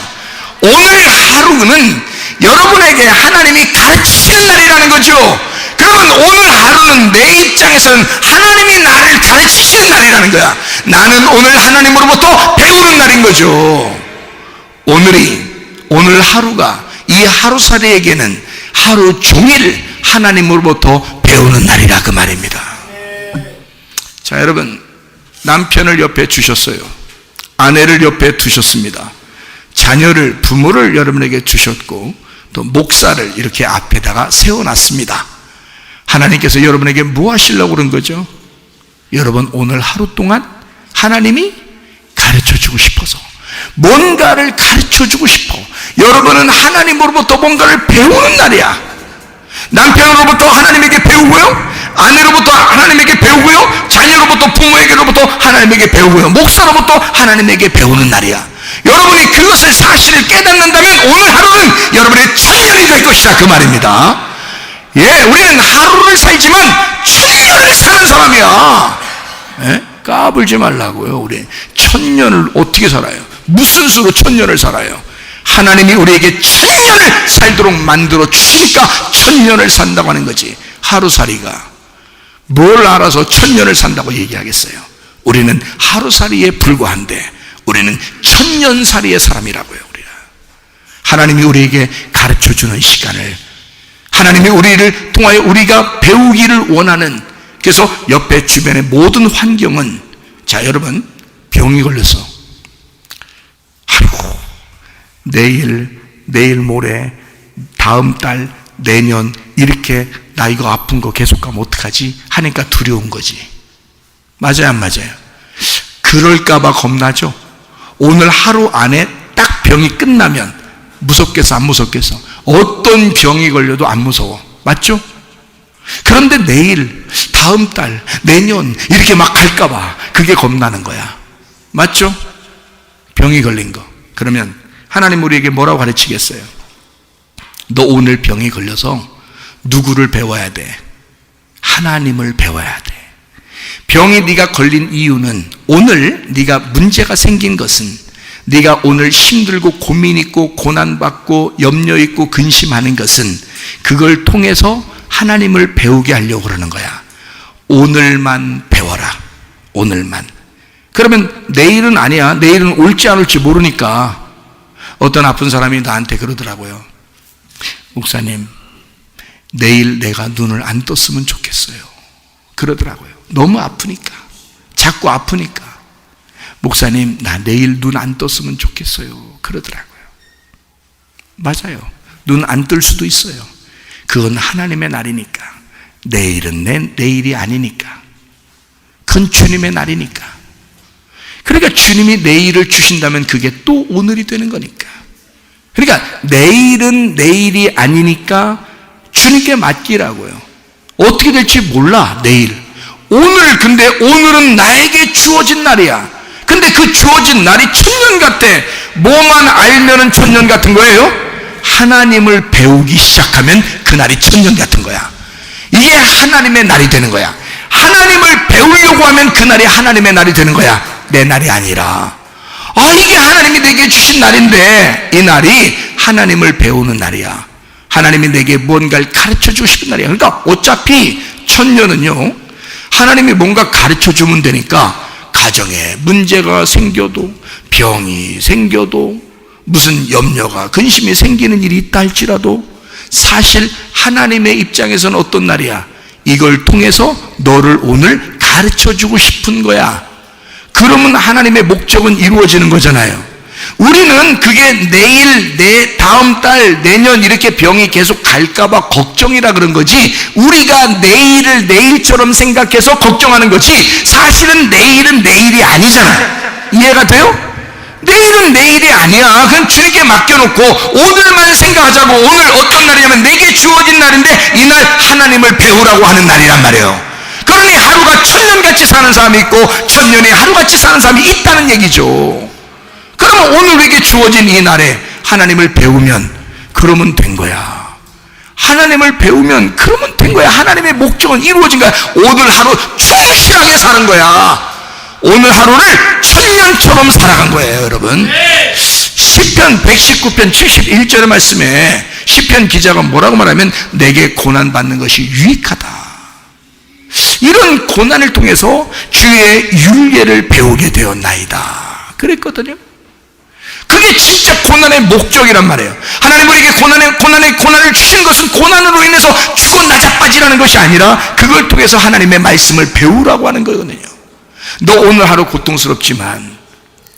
오늘 하루는 여러분에게 하나님이 가르치시는 날이라는 거죠. 그러면 오늘 하루는 내 입장에서는 하나님이 나를 가르치시는 날이라는 거야. 나는 오늘 하나님으로부터 배우는 날인 거죠. 오늘 하루가 이 하루살이에게는 하루 종일 하나님으로부터 배우는 날이라 그 말입니다. 자, 여러분, 남편을 옆에 주셨어요. 아내를 옆에 두셨습니다. 자녀를, 부모를 여러분에게 주셨고, 또 목사를 이렇게 앞에다가 세워놨습니다. 하나님께서 여러분에게 뭐 하시려고 그런 거죠? 여러분, 오늘 하루 동안 하나님이 가르쳐주고 싶어서, 뭔가를 가르쳐주고 싶어. 여러분은 하나님으로부터 뭔가를 배우는 날이야. 남편으로부터 하나님에게 배우고요, 아내로부터 하나님에게 배우고요, 자녀로부터, 부모에게로부터 하나님에게 배우고요, 목사로부터 하나님에게 배우는 날이야. 여러분이 그것을 사실을 깨닫는다면 오늘 하루는 여러분의 천년이 될 것이다 그 말입니다. 예, 우리는 하루를 살지만 천년을 사는 사람이야. 예? 까불지 말라고요. 우리 천년을 어떻게 살아요? 무슨 수로 천년을 살아요? 하나님이 우리에게 천년을 살도록 만들어 주시니까 천년을 산다고 하는 거지. 하루살이가 뭘 알아서 천년을 산다고 얘기하겠어요? 우리는 하루살이에 불과한데 우리는 천년살이의 사람이라고요. 우리가 하나님이 우리에게 가르쳐주는 시간을, 하나님이 우리를 통하여 우리가 배우기를 원하는, 그래서 옆에 주변의 모든 환경은, 자, 여러분, 병이 걸려서 아이고, 내일 모레, 다음 달, 내년 이렇게 나 이거 아픈 거 계속 가면 어떡하지 하니까 두려운 거지. 맞아요, 안 맞아요? 그럴까 봐 겁나죠. 오늘 하루 안에 딱 병이 끝나면 무섭겠어, 안 무섭겠어? 어떤 병이 걸려도 안 무서워. 맞죠? 그런데 내일, 다음 달, 내년 이렇게 막 갈까 봐 그게 겁나는 거야. 맞죠? 병이 걸린 거. 그러면 하나님 우리에게 뭐라고 가르치겠어요? 너 오늘 병이 걸려서 누구를 배워야 돼? 하나님을 배워야 돼. 병이 네가 걸린 이유는, 오늘 네가 문제가 생긴 것은, 네가 오늘 힘들고 고민 있고 고난받고 염려 있고 근심하는 것은 그걸 통해서 하나님을 배우게 하려고 그러는 거야. 오늘만 배워라. 오늘만. 그러면 내일은 아니야. 내일은 올지 안 올지 모르니까. 어떤 아픈 사람이 나한테 그러더라고요. 목사님, 내일 내가 눈을 안 떴으면 좋겠어요. 그러더라고요. 너무 아프니까. 자꾸 아프니까. 목사님, 나 내일 눈 안 떴으면 좋겠어요. 그러더라고요. 맞아요. 눈 안 뜰 수도 있어요. 그건 하나님의 날이니까. 내일은 내 내일이 아니니까. 그건 주님의 날이니까. 그러니까 주님이 내일을 주신다면 그게 또 오늘이 되는 거니까. 그러니까 내일은 내일이 아니니까 주님께 맡기라고요. 어떻게 될지 몰라, 내일. 오늘, 근데 오늘은 나에게 주어진 날이야. 근데 그 주어진 날이 천년 같아. 뭐만 알면은 천년 같은 거예요? 하나님을 배우기 시작하면 그 날이 천년 같은 거야. 이게 하나님의 날이 되는 거야. 하나님을 배우려고 하면 그 날이 하나님의 날이 되는 거야. 내 날이 아니라. 이게 하나님이 내게 주신 날인데, 이 날이 하나님을 배우는 날이야. 하나님이 내게 뭔가를 가르쳐주고 싶은 날이야. 그러니까 어차피 천년은요, 하나님이 뭔가 가르쳐주면 되니까, 가정에 문제가 생겨도, 병이 생겨도, 무슨 염려가, 근심이 생기는 일이 있다 할지라도 사실 하나님의 입장에서는 어떤 날이야? 이걸 통해서 너를 오늘 가르쳐주고 싶은 거야. 그러면 하나님의 목적은 이루어지는 거잖아요. 우리는 그게 내일, 다음 달, 내년 이렇게 병이 계속 갈까봐 걱정이라 그런 거지, 우리가 내일을 내일처럼 생각해서 걱정하는 거지, 사실은 내일은 내일이 아니잖아. 이해가 돼요? 내일은 내일이 아니야. 그냥 주님께 맡겨놓고 오늘만 생각하자고. 오늘 어떤 날이냐면 내게 주어진 날인데, 이날 하나님을 배우라고 하는 날이란 말이에요. 그러니 하루가 천년같이 사는 사람이 있고 천년이 하루같이 사는 사람이 있다는 얘기죠. 그러면 오늘 우리에게 주어진 이 날에 하나님을 배우면 그러면 된 거야. 하나님을 배우면 그러면 된 거야. 하나님의 목적은 이루어진 거야. 오늘 하루 충실하게 사는 거야. 오늘 하루를 천년처럼 살아간 거예요, 여러분. 시편 119편 71절의 말씀에 시편 기자가 뭐라고 말하면, 내게 고난받는 것이 유익하다. 이런 고난을 통해서 주의 율례를 배우게 되었나이다 그랬거든요. 그게 진짜 고난의 목적이란 말이에요. 하나님 우리에게 고난을 주신 것은 고난으로 인해서 죽어 나자빠지라는 것이 아니라 그걸 통해서 하나님의 말씀을 배우라고 하는 거거든요. 너 오늘 하루 고통스럽지만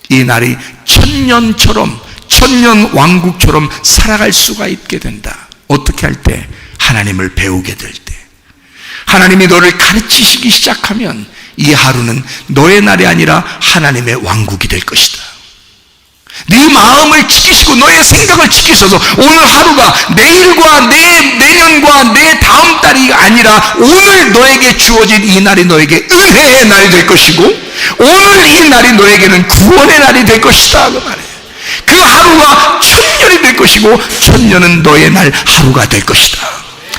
이 날이 천년처럼, 천년 왕국처럼 살아갈 수가 있게 된다. 어떻게 할 때? 하나님을 배우게 될 때. 하나님이 너를 가르치시기 시작하면 이 하루는 너의 날이 아니라 하나님의 왕국이 될 것이다. 네 마음을 지키시고 너의 생각을 지키셔서 오늘 하루가 내일과 내년과 내 다음 달이 아니라 오늘 너에게 주어진 이 날이 너에게 은혜의 날이 될 것이고, 오늘 이 날이 너에게는 구원의 날이 될 것이다 그 말이에요. 그 하루가 천년이 될 것이고 천년은 너의 날 하루가 될 것이다.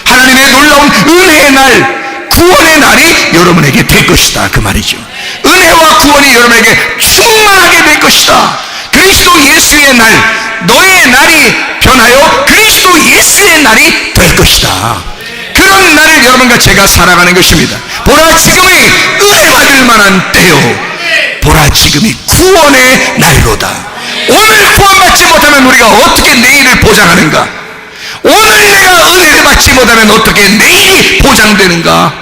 하나님의 놀라운 은혜의 날, 구원의 날이 여러분에게 될 것이다 그 말이죠. 은혜와 구원이 여러분에게 충만하게 될 것이다. 그리스도 예수의 날, 너의 날이 변하여 그리스도 예수의 날이 될 것이다. 그런 날을 여러분과 제가 살아가는 것입니다. 보라, 지금이 은혜 받을 만한 때요, 보라, 지금이 구원의 날이로다. 오늘 구원받지 못하면 우리가 어떻게 내일을 보장하는가? 오늘 내가 은혜를 받지 못하면 어떻게 내일이 보장되는가?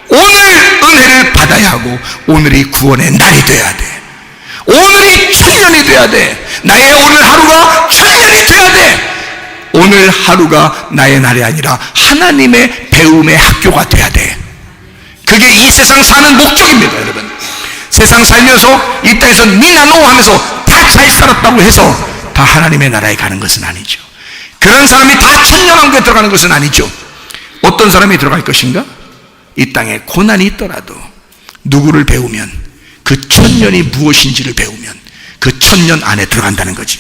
오늘 은혜를 받아야 하고 오늘이 구원의 날이 돼야 돼. 오늘이 천년이 돼야 돼. 나의 오늘 하루가 천년이 돼야 돼. 오늘 하루가 나의 날이 아니라 하나님의 배움의 학교가 돼야 돼. 그게 이 세상 사는 목적입니다, 여러분. 세상 살면서 이 땅에서 니나노 하면서 다 잘 살았다고 해서 다 하나님의 나라에 가는 것은 아니죠. 그런 사람이 다 천년왕국에 들어가는 것은 아니죠. 어떤 사람이 들어갈 것인가? 이 땅에 고난이 있더라도 누구를 배우면, 그 천년이 무엇인지를 배우면 그 천년 안에 들어간다는 거지.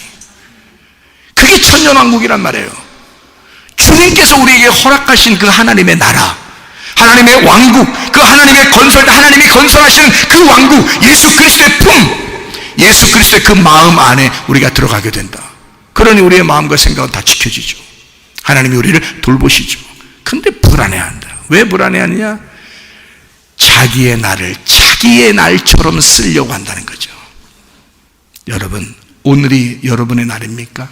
그게 천년왕국이란 말이에요. 주님께서 우리에게 허락하신 그 하나님의 나라, 하나님의 왕국, 그 하나님이 건설하시는 그 왕국, 예수 그리스도의 품, 예수 그리스도의 그 마음 안에 우리가 들어가게 된다. 그러니 우리의 마음과 생각은 다 지켜지죠. 하나님이 우리를 돌보시죠. 근데 불안해한다. 왜 불안해하느냐? 자기의 날을 자기의 날처럼 쓰려고 한다는 거죠. 여러분, 오늘이 여러분의 날입니까?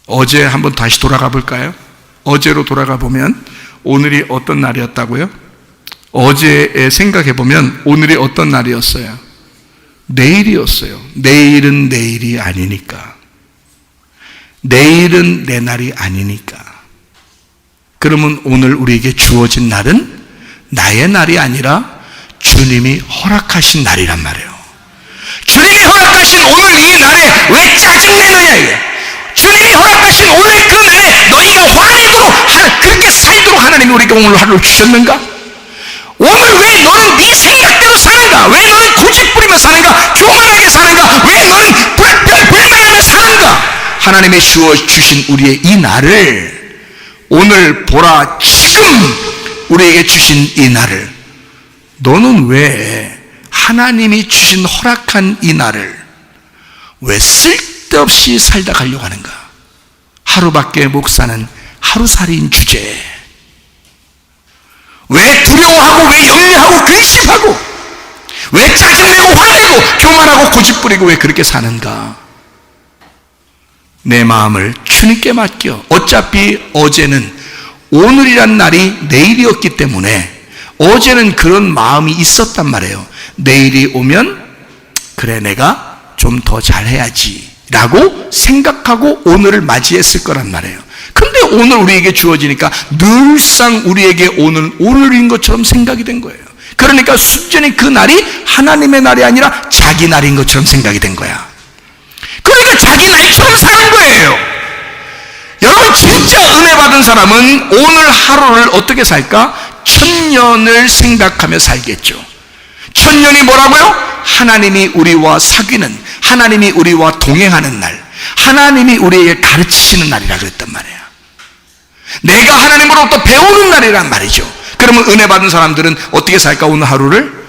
어제 한번 다시 돌아가 볼까요? 어제로 돌아가 보면 오늘이 어떤 날이었다고요? 어제에 생각해 보면 오늘이 어떤 날이었어요? 내일이었어요. 내일은 내일이 아니니까. 내일은 내 날이 아니니까. 그러면 오늘 우리에게 주어진 날은 나의 날이 아니라 주님이 허락하신 날이란 말이에요. 주님이 허락하신 오늘 이 날에 왜 짜증내느냐 이게. 주님이 허락하신 오늘 그 날에 너희가 화내도록 그렇게 살도록 하나님이 우리에게 오늘 하루를 주셨는가? 오늘 왜 너는 네 생각대로 사는가? 왜 너는 고집부리며 사는가? 교만하게 사는가? 왜 너는 불만하며 사는가? 하나님이 주신 우리의 이 날을 오늘 보라, 지금 우리에게 주신 이 날을 너는 왜 하나님이 주신 허락한 이 날을 왜 쓸데없이 살다 가려고 하는가? 하루밖에 못 사는 하루살이인 주제에 왜 두려워하고, 왜 염려하고, 근심하고, 왜 짜증내고 화내고 교만하고 고집부리고 왜 그렇게 사는가? 내 마음을 주님께 맡겨. 어차피 어제는, 오늘이란 날이 내일이었기 때문에 어제는 그런 마음이 있었단 말이에요. 내일이 오면 그래 내가 좀 더 잘해야지 라고 생각하고 오늘을 맞이했을 거란 말이에요. 근데 오늘 우리에게 주어지니까 늘상 우리에게 오늘인 것처럼 생각이 된 거예요. 그러니까 순전히 그 날이 하나님의 날이 아니라 자기 날인 것처럼 생각이 된 거야. 그러니까 자기 날처럼 사는 거예요. 여러분, 진짜 은혜 받은 사람은 오늘 하루를 어떻게 살까? 천년을 생각하며 살겠죠. 천년이 뭐라고요? 하나님이 우리와 사귀는, 하나님이 우리와 동행하는 날, 하나님이 우리에게 가르치시는 날이라 그랬단 말이에요. 내가 하나님으로부터 배우는 날이란 말이죠. 그러면 은혜 받은 사람들은 어떻게 살까? 오늘 하루를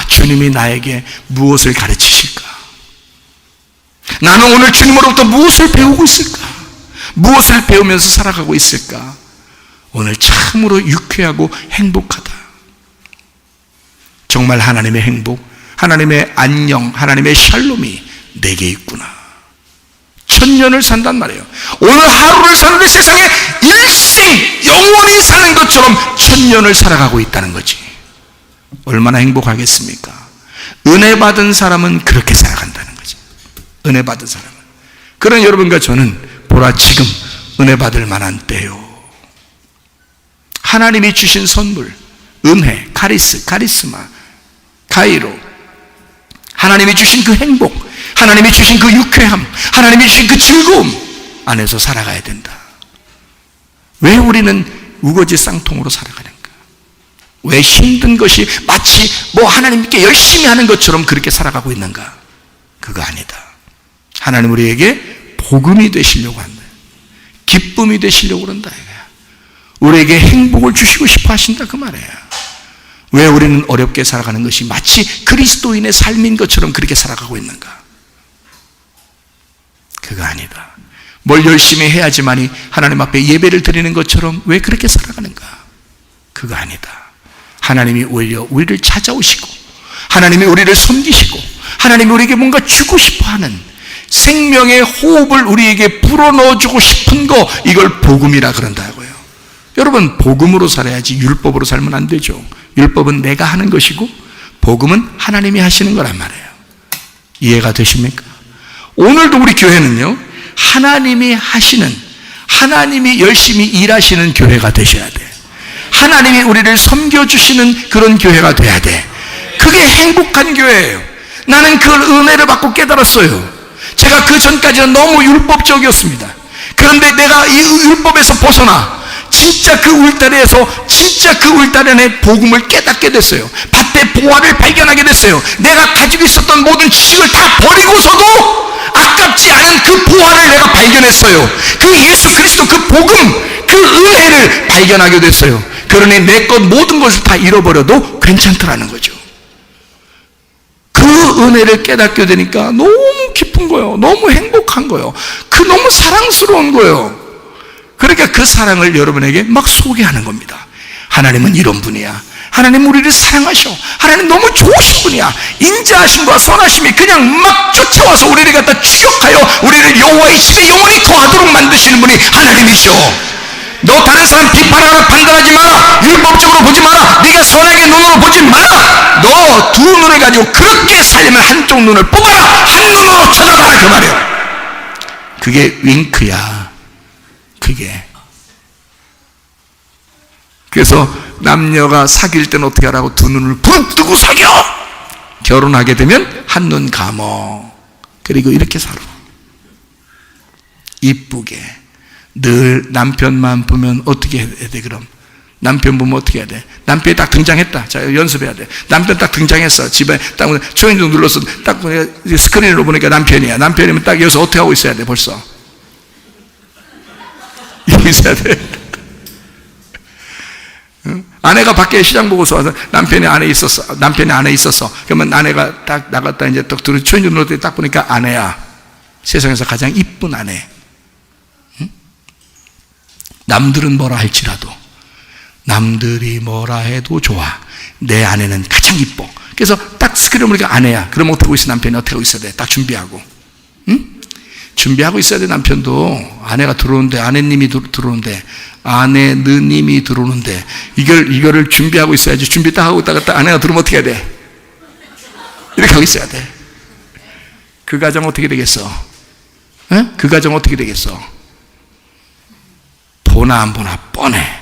주님이 나에게 무엇을 가르치실까? 나는 오늘 주님으로부터 무엇을 배우고 있을까? 무엇을 배우면서 살아가고 있을까? 오늘 참으로 유쾌하고 행복하다. 정말 하나님의 행복, 하나님의 안녕, 하나님의 샬롬이 내게 있구나. 천년을 산단 말이에요. 오늘 하루를 사는데 세상에 일생 영원히 사는 것처럼 천년을 살아가고 있다는 거지. 얼마나 행복하겠습니까? 은혜 받은 사람은 그렇게 살아간다는 거지. 은혜 받은 사람은. 그런 여러분과 저는 보라, 지금 은혜 받을 만한 때요. 하나님이 주신 선물, 은혜, 카리스마, 가이로, 하나님이 주신 그 행복, 하나님이 주신 그 유쾌함, 하나님이 주신 그 즐거움 안에서 살아가야 된다. 왜 우리는 우거지 쌍통으로 살아가는가? 왜 힘든 것이 마치 하나님께 열심히 하는 것처럼 그렇게 살아가고 있는가? 그거 아니다. 하나님 우리에게 복음이 되시려고 한다. 기쁨이 되시려고 그런다. 우리에게 행복을 주시고 싶어 하신다, 그 말이에요. 왜 우리는 어렵게 살아가는 것이 마치 그리스도인의 삶인 것처럼 그렇게 살아가고 있는가? 그거 아니다. 뭘 열심히 해야지만이 하나님 앞에 예배를 드리는 것처럼 왜 그렇게 살아가는가? 그거 아니다. 하나님이 오히려 우리를 찾아오시고, 하나님이 우리를 섬기시고, 하나님이 우리에게 뭔가 주고 싶어하는 생명의 호흡을 우리에게 불어넣어주고 싶은 거, 이걸 복음이라 그런다고요. 여러분, 복음으로 살아야지 율법으로 살면 안 되죠. 율법은 내가 하는 것이고 복음은 하나님이 하시는 거란 말이에요. 이해가 되십니까? 오늘도 우리 교회는요, 하나님이 하시는, 하나님이 열심히 일하시는 교회가 되셔야 돼. 하나님이 우리를 섬겨주시는 그런 교회가 돼야 돼. 그게 행복한 교회예요. 나는 그 은혜를 받고 깨달았어요. 제가 그 전까지는 너무 율법적이었습니다. 그런데 내가 이 율법에서 벗어나 진짜 그 울타리에서, 진짜 그 울타리 안에 복음을 깨닫게 됐어요. 밭의 보화를 발견하게 됐어요. 내가 가지고 있었던 모든 지식을 다 버리고서도 아깝지 않은 그 보화를 내가 발견했어요. 그 예수 그리스도, 그 복음, 그 은혜를 발견하게 됐어요. 그러니 내 것 모든 것을 다 잃어버려도 괜찮더라는 거죠. 그 은혜를 깨닫게 되니까 너무 기쁜 거예요. 너무 행복한 거예요. 너무 사랑스러운 거예요. 그러니까 그 사랑을 여러분에게 막 소개하는 겁니다. 하나님은 이런 분이야. 하나님 우리를 사랑하셔. 하나님 너무 좋으신 분이야. 인자하심과 선하심이 그냥 막 쫓아와서 우리를 갖다 추격하여 우리를 여호와의 집에 영원히 거하도록 만드시는 분이 하나님이셔. 너 다른 사람 비판하거나 판단하지 마라. 율법적으로 보지 마라. 네가 선하게 눈으로 보지 마라. 너 두 눈을 가지고 그렇게 살려면 한쪽 눈을 뽑아라. 한 눈으로 쳐다봐라, 그 말이야. 그게 윙크야. 그래서 남녀가 사귈 때는 어떻게 하라고? 두 눈을 부릅뜨고 사겨! 결혼하게 되면 한눈 감어. 그리고 이렇게 살아. 이쁘게. 늘 남편만 보면 어떻게 해야 돼, 그럼? 남편 보면 어떻게 해야 돼? 남편이 딱 등장했다. 자, 연습해야 돼. 남편 딱 등장했어. 집에 딱 초인종 눌러서 딱 스크린으로 보니까 남편이야. 남편이면 딱 여기서 어떻게 하고 있어야 돼, 벌써? 이러고 있어야 돼. 응? 아내가 밖에 시장 보고서 와서 남편이 안에 있었어. 그러면 아내가 딱 나갔다 이제 딱 들어 초인종 눌렀더니 딱 보니까 아내야. 세상에서 가장 이쁜 아내. 응? 남들은 뭐라 할지라도, 남들이 뭐라 해도 좋아. 내 아내는 가장 이뻐. 그래서 딱 스크린 보니까 아내야. 그럼 어떻게 하고 있어? 남편이 어떻게 하고 있어야 돼? 딱 준비하고. 응? 준비하고 있어야 돼. 남편도 아내가 들어오는데, 아내님이 들어오는데, 아내느님이 들어오는데, 이거를 준비하고 있어야지. 준비 딱 하고 있다가 딱 아내가 들어오면 어떻게 해야 돼? 이렇게 하고 있어야 돼. 그 가정 어떻게 되겠어? 에? 그 가정 어떻게 되겠어? 보나 안 보나 뻔해.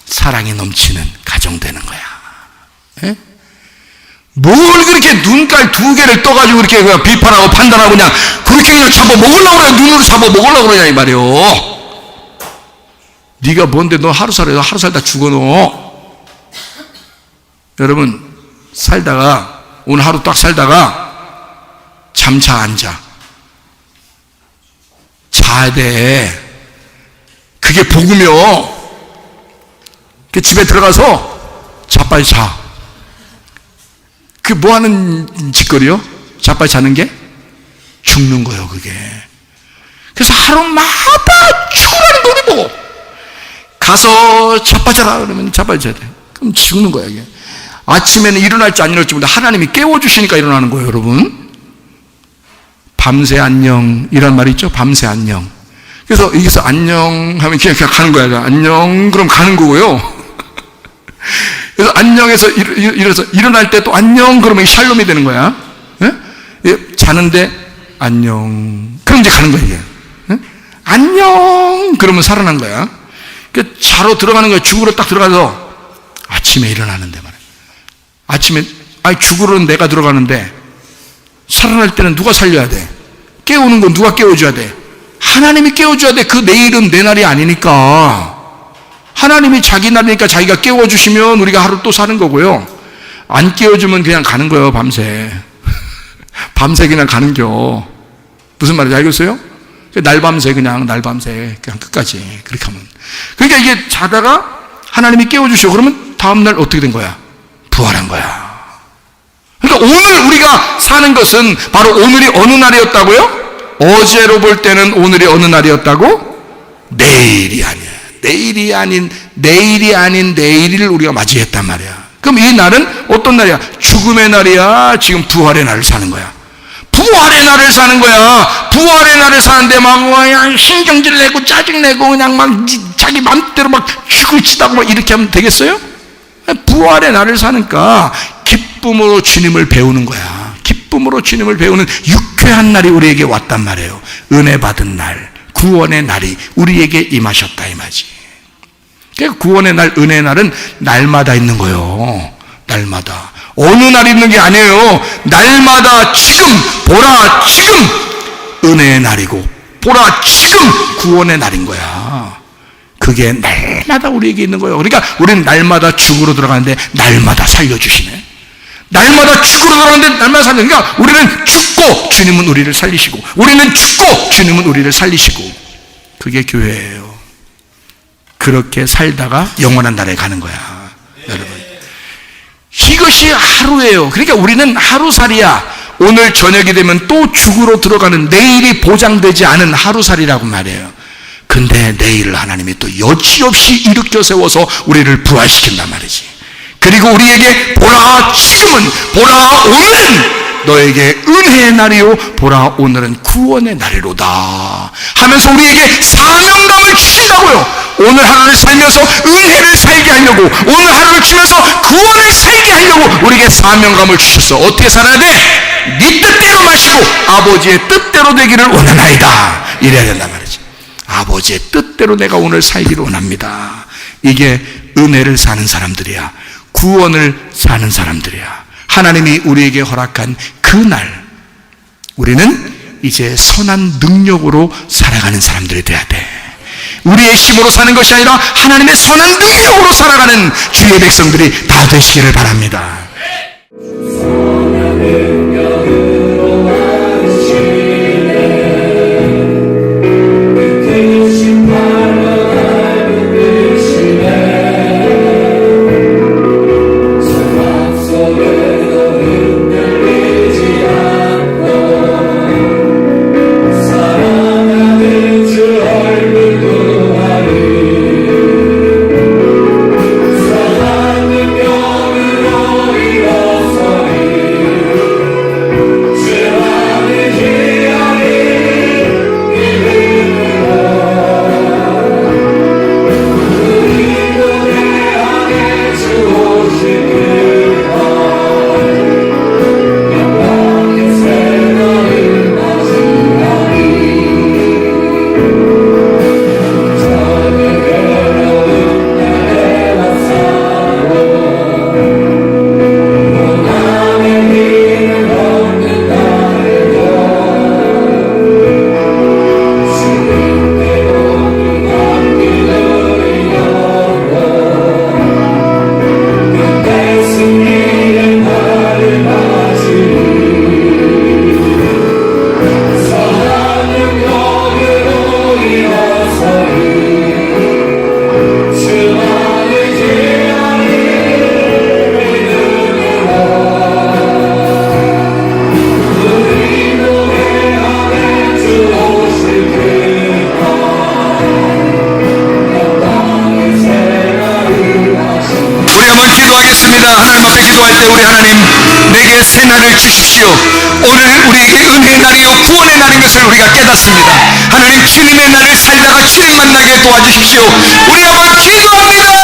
사랑이 넘치는 가정 되는 거야. 에? 뭘 그렇게 눈깔 두 개를 떠가지고 그렇게 그냥 비판하고 판단하고 그냥 그렇게 그냥 잡아먹으려고 그래. 눈으로 잡아먹으려고 그러냐 이 말이요. 네가 뭔데 너 하루 살다 죽어 너. 여러분 살다가 오늘 하루 딱 살다가 잠차 앉아 자야 돼. 그게 복이며. 그 집에 들어가서 자빨리 자. 그 뭐 하는 짓거리요? 자빨리 자는 게? 죽는 거예요, 그게. 그래서 하루마다 죽으라는 거리 보고 가서 자빨리 자라 그러면 자빨리 자야 돼. 그럼 죽는 거야, 이게. 아침에는 일어날지 안 일어날지 모르는데 하나님이 깨워주시니까 일어나는 거예요, 여러분. 밤새 안녕 이란 말이 있죠? 밤새 안녕. 그래서 여기서 안녕 하면 그냥 가는 거야. 안녕 그럼 가는 거고요. 그래서 안녕해서 일어날 때 또 안녕 그러면 샬롬이 되는 거야. 예? 자는데 안녕 그럼 이제 가는 거야 이게. 예? 안녕 그러면 살아난 거야. 그 자러 들어가는 거야. 죽으러 딱 들어가서 아침에 일어나는데 말이야. 아침에 죽으러는 내가 들어가는데 살아날 때는 누가 살려야 돼? 깨우는 건 누가 깨워줘야 돼? 하나님이 깨워줘야 돼. 그 내일은 내 날이 아니니까. 하나님이 자기 날이니까 자기가 깨워주시면 우리가 하루 또 사는 거고요. 안 깨워주면 그냥 가는 거예요, 밤새. 밤새 그냥 가는겨. 무슨 말인지 알겠어요? 날밤새 그냥 끝까지. 그렇게 하면. 그러니까 이게 자다가 하나님이 깨워주시고 그러면 다음날 어떻게 된 거야? 부활한 거야. 그러니까 오늘 우리가 사는 것은 바로 오늘이 어느 날이었다고요? 어제로 볼 때는 오늘이 어느 날이었다고? 내일이 아니야. 내일이 아닌 내일을 우리가 맞이했단 말이야. 그럼 이 날은 어떤 날이야? 죽음의 날이야? 지금 부활의 날을 사는 거야? 부활의 날을 사는 거야. 부활의 날을 사는데 막 신경질 내고 짜증내고 그냥 막 자기 맘대로 막 죽을 치다고 막 이렇게 하면 되겠어요? 부활의 날을 사니까 기쁨으로 주님을 배우는 거야. 기쁨으로 주님을 배우는 유쾌한 날이 우리에게 왔단 말이에요. 은혜 받은 날, 구원의 날이 우리에게 임하셨다 이 말이지. 그러니까 구원의 날, 은혜의 날은 날마다 있는 거예요. 날마다. 어느 날 있는 게 아니에요. 날마다 지금 보라 지금 은혜의 날이고 보라 지금 구원의 날인 거야. 그게 날마다 우리에게 있는 거예요. 그러니까 우리는 날마다 죽으러 들어가는데 날마다 살려주시네. 날마다 죽으러 들어가는데 날마다 살려주시네. 그러니까 우리는 죽고 주님은 우리를 살리시고 우리는 죽고 주님은 우리를 살리시고 그게 교회예요. 그렇게 살다가 영원한 날에 가는 거야. 여러분 이것이 하루예요. 그러니까 우리는 하루살이야. 오늘 저녁이 되면 또 죽으러 들어가는 내일이 보장되지 않은 하루살이라고 말해요. 근데 내일을 하나님이 또 여지없이 일으켜 세워서 우리를 부활시킨단 말이지. 그리고 우리에게 보라 지금은 보라 오늘은 너에게 은혜의 날이요 보라 오늘은 구원의 날이로다 하면서 우리에게 사명감을 주신다고요. 오늘 하루를 살면서 은혜를 살게 하려고 오늘 하루를 주면서 구원을 살게 하려고 우리에게 사명감을 주셨어. 어떻게 살아야 돼? 네 뜻대로 마시고 아버지의 뜻대로 되기를 원하나이다 이래야 된단 말이지. 아버지의 뜻대로 내가 오늘 살기를 원합니다. 이게 은혜를 사는 사람들이야. 구원을 사는 사람들이야. 하나님이 우리에게 허락한 그날 우리는 이제 선한 능력으로 살아가는 사람들이 돼야 돼. 우리의 힘으로 사는 것이 아니라 하나님의 선한 능력으로 살아가는 주의 백성들이 다 되시기를 바랍니다. 하나님 앞에 기도할 때 우리 하나님 내게 새 날을 주십시오. 오늘 우리에게 은혜의 날이요 구원의 날인 것을 우리가 깨닫습니다. 하나님 주님의 날을 살다가 주님 만나게 도와주십시오. 우리 한번 기도합니다.